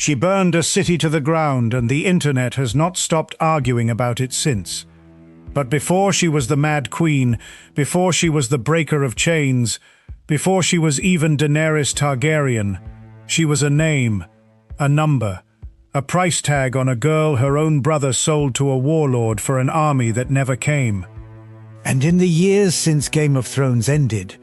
She burned a city to the ground, and the internet has not stopped arguing about it since. But before she was the Mad Queen, before she was the breaker of chains, before she was even Daenerys Targaryen, she was a name, a number, a price tag on a girl her own brother sold to a warlord for an army that never came. And in the years since Game of Thrones ended,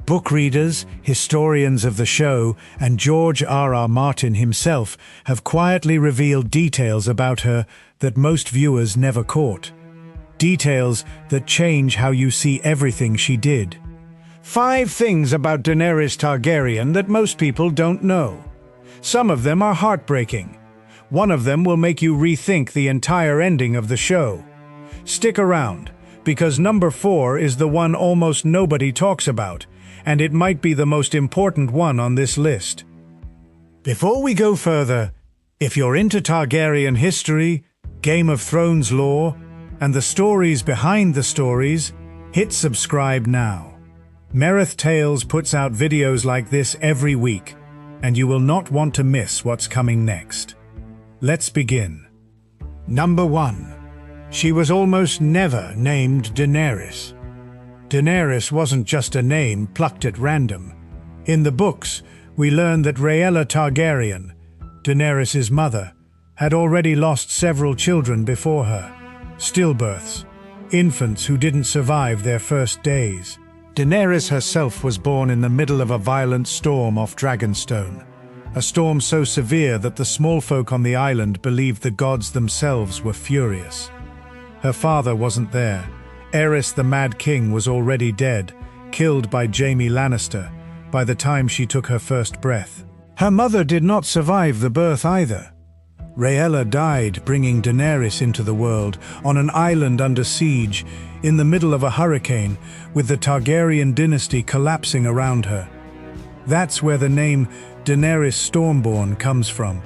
book readers, historians of the show, and George R.R. Martin himself have quietly revealed details about her that most viewers never caught. Details that change how you see everything she did. 5 things about Daenerys Targaryen that most people don't know. Some of them are heartbreaking. One of them will make you rethink the entire ending of the show. Stick around, because number 4 is the one almost nobody talks about, and it might be the most important one on this list. Before we go further, if you're into Targaryen history, Game of Thrones lore, and the stories behind the stories, hit subscribe now. Mereth Tales puts out videos like this every week, and you will not want to miss what's coming next. Let's begin. Number 1. She was almost never named Daenerys. Daenerys wasn't just a name plucked at random. In the books, we learn that Rhaella Targaryen, Daenerys' mother, had already lost several children before her. Stillbirths, infants who didn't survive their first days. Daenerys herself was born in the middle of a violent storm off Dragonstone, a storm so severe that the small folk on the island believed the gods themselves were furious. Her father wasn't there. Aerys the Mad King was already dead, killed by Jaime Lannister, by the time she took her first breath. Her mother did not survive the birth either. Rhaella died bringing Daenerys into the world, on an island under siege, in the middle of a hurricane, with the Targaryen dynasty collapsing around her. That's where the name Daenerys Stormborn comes from.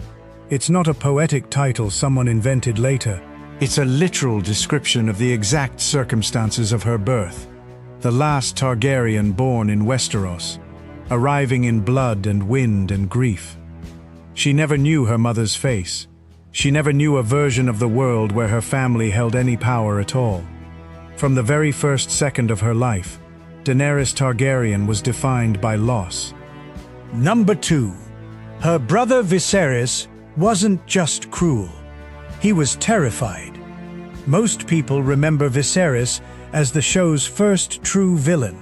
It's not a poetic title someone invented later. It's a literal description of the exact circumstances of her birth. The last Targaryen born in Westeros, arriving in blood and wind and grief. She never knew her mother's face. She never knew a version of the world where her family held any power at all. From the very first second of her life, Daenerys Targaryen was defined by loss. Number 2. Her brother Viserys wasn't just cruel. He was terrified. Most people remember Viserys as the show's first true villain,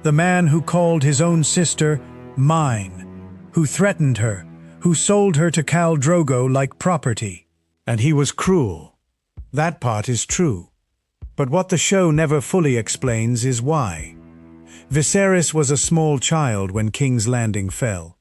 the man who called his own sister mine, who threatened her, who sold her to Khal Drogo like property. And he was cruel. That part is true. But what the show never fully explains is why. Viserys was a small child when King's Landing fell.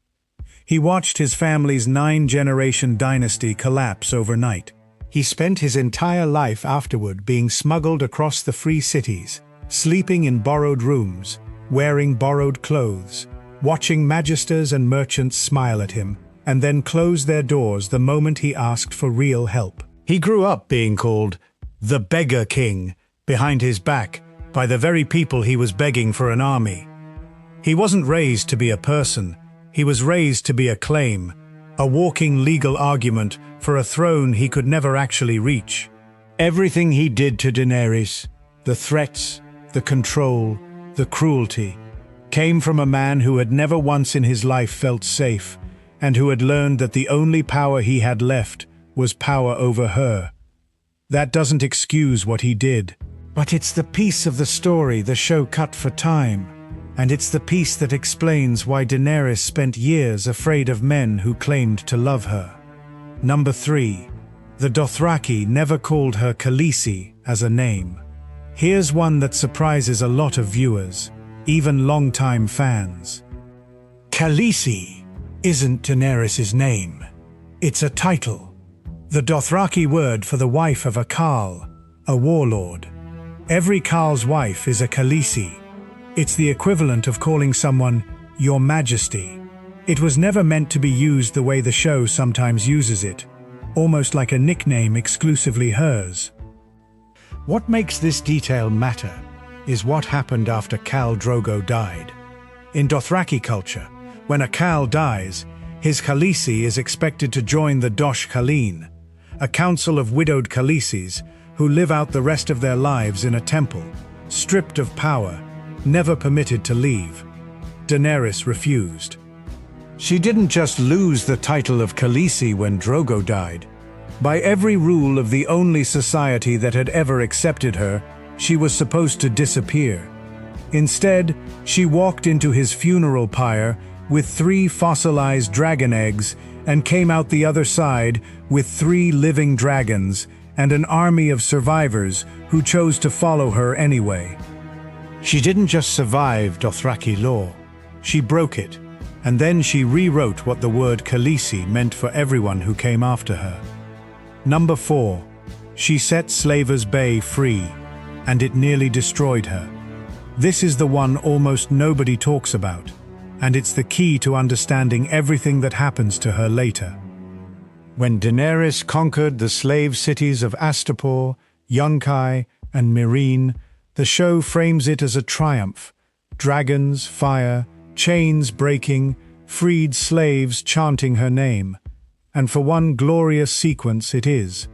He watched his family's 9-generation dynasty collapse overnight. He spent his entire life afterward being smuggled across the free cities, sleeping in borrowed rooms, wearing borrowed clothes, watching magisters and merchants smile at him, and then close their doors the moment he asked for real help. He grew up being called the Beggar King behind his back by the very people he was begging for an army. He wasn't raised to be a person, he was raised to be a claim, a walking legal argument for a throne he could never actually reach. Everything he did to Daenerys, the threats, the control, the cruelty, came from a man who had never once in his life felt safe, and who had learned that the only power he had left was power over her. That doesn't excuse what he did, but it's the piece of the story the show cut for time, and it's the piece that explains why Daenerys spent years afraid of men who claimed to love her. Number 3. The Dothraki never called her Khaleesi as a name. Here's one that surprises a lot of viewers, even longtime fans. Khaleesi isn't Daenerys' name. It's a title. The Dothraki word for the wife of a Khal, a warlord. Every Khal's wife is a Khaleesi. It's the equivalent of calling someone Your Majesty. It was never meant to be used the way the show sometimes uses it, almost like a nickname exclusively hers. What makes this detail matter is what happened after Khal Drogo died. In Dothraki culture, when a Khal dies, His Khaleesi is expected to join the Dosh Khaleen, a council of widowed Khaleesis who live out the rest of their lives in a temple, stripped of power, never permitted to leave. Daenerys refused. She didn't just lose the title of Khaleesi when Drogo died. By every rule of the only society that had ever accepted her, she was supposed to disappear. Instead, she walked into his funeral pyre with 3 fossilized dragon eggs and came out the other side with 3 living dragons and an army of survivors who chose to follow her anyway. She didn't just survive Dothraki law, she broke it, and then she rewrote what the word Khaleesi meant for everyone who came after her. Number 4. She set Slavers Bay free, and it nearly destroyed her. This is the one almost nobody talks about, and it's the key to understanding everything that happens to her later. When Daenerys conquered the slave cities of Astapor, Yunkai, and Meereen, the show frames it as a triumph. Dragons, fire, chains breaking, freed slaves chanting her name. And for one glorious sequence it is.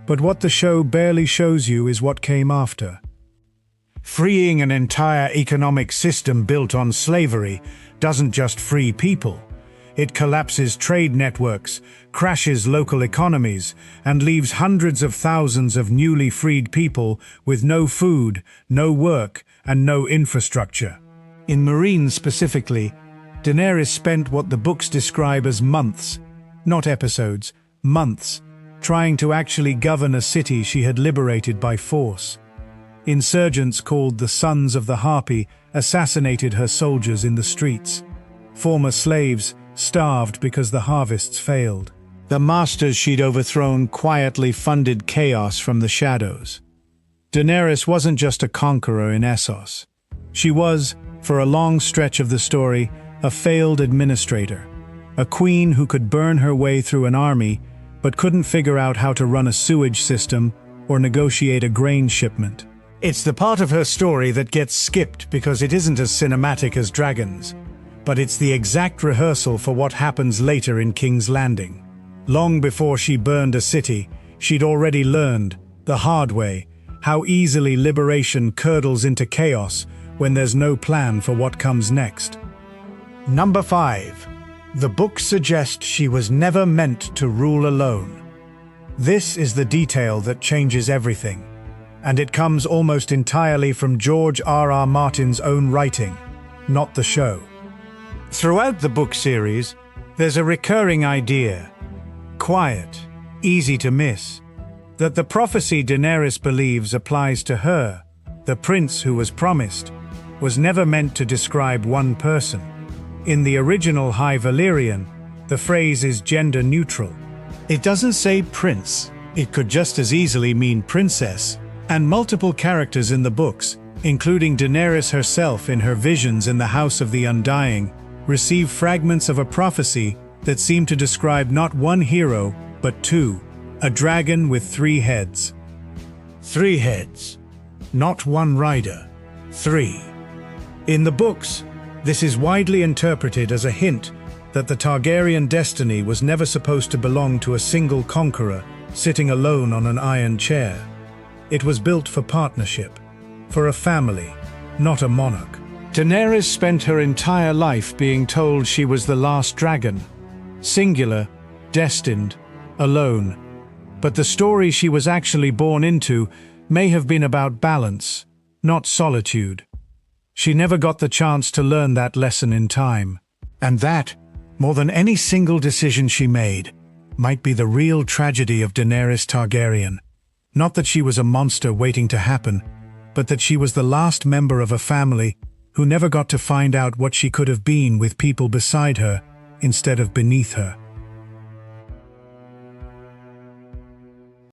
But what the show barely shows you is what came after. Freeing an entire economic system built on slavery doesn't just free people. It collapses trade networks, crashes local economies, and leaves hundreds of thousands of newly freed people with no food, no work, and no infrastructure. In Meereen specifically, Daenerys spent what the books describe as months, not episodes, months, trying to actually govern a city she had liberated by force. Insurgents called the Sons of the Harpy assassinated her soldiers in the streets. Former slaves starved because the harvests failed. The masters she'd overthrown quietly funded chaos from the shadows. Daenerys wasn't just a conqueror in Essos. She was, for a long stretch of the story, a failed administrator. A queen who could burn her way through an army, but couldn't figure out how to run a sewage system or negotiate a grain shipment. It's the part of her story that gets skipped because it isn't as cinematic as Dragons, but it's the exact rehearsal for what happens later in King's Landing. Long before she burned a city, she'd already learned, the hard way, how easily liberation curdles into chaos when there's no plan for what comes next. Number 5. The books suggest she was never meant to rule alone. This is the detail that changes everything, and it comes almost entirely from George R.R. Martin's own writing, not the show. Throughout the book series, there's a recurring idea, quiet, easy to miss, that the prophecy Daenerys believes applies to her, the prince who was promised, was never meant to describe one person. In the original High Valyrian, the phrase is gender neutral. It doesn't say prince, it could just as easily mean princess, and multiple characters in the books, including Daenerys herself in her visions in the House of the Undying, receive fragments of a prophecy that seem to describe not one hero, but 2, a dragon with 3 heads. 3 heads, not 1 rider, 3. In the books, this is widely interpreted as a hint that the Targaryen destiny was never supposed to belong to a single conqueror sitting alone on an iron chair. It was built for partnership, for a family, not a monarch. Daenerys spent her entire life being told she was the last dragon, singular, destined, alone. But the story she was actually born into may have been about balance, not solitude. She never got the chance to learn that lesson in time. And that, more than any single decision she made, might be the real tragedy of Daenerys Targaryen. Not that she was a monster waiting to happen, but that she was the last member of a family who never got to find out what she could have been with people beside her instead of beneath her.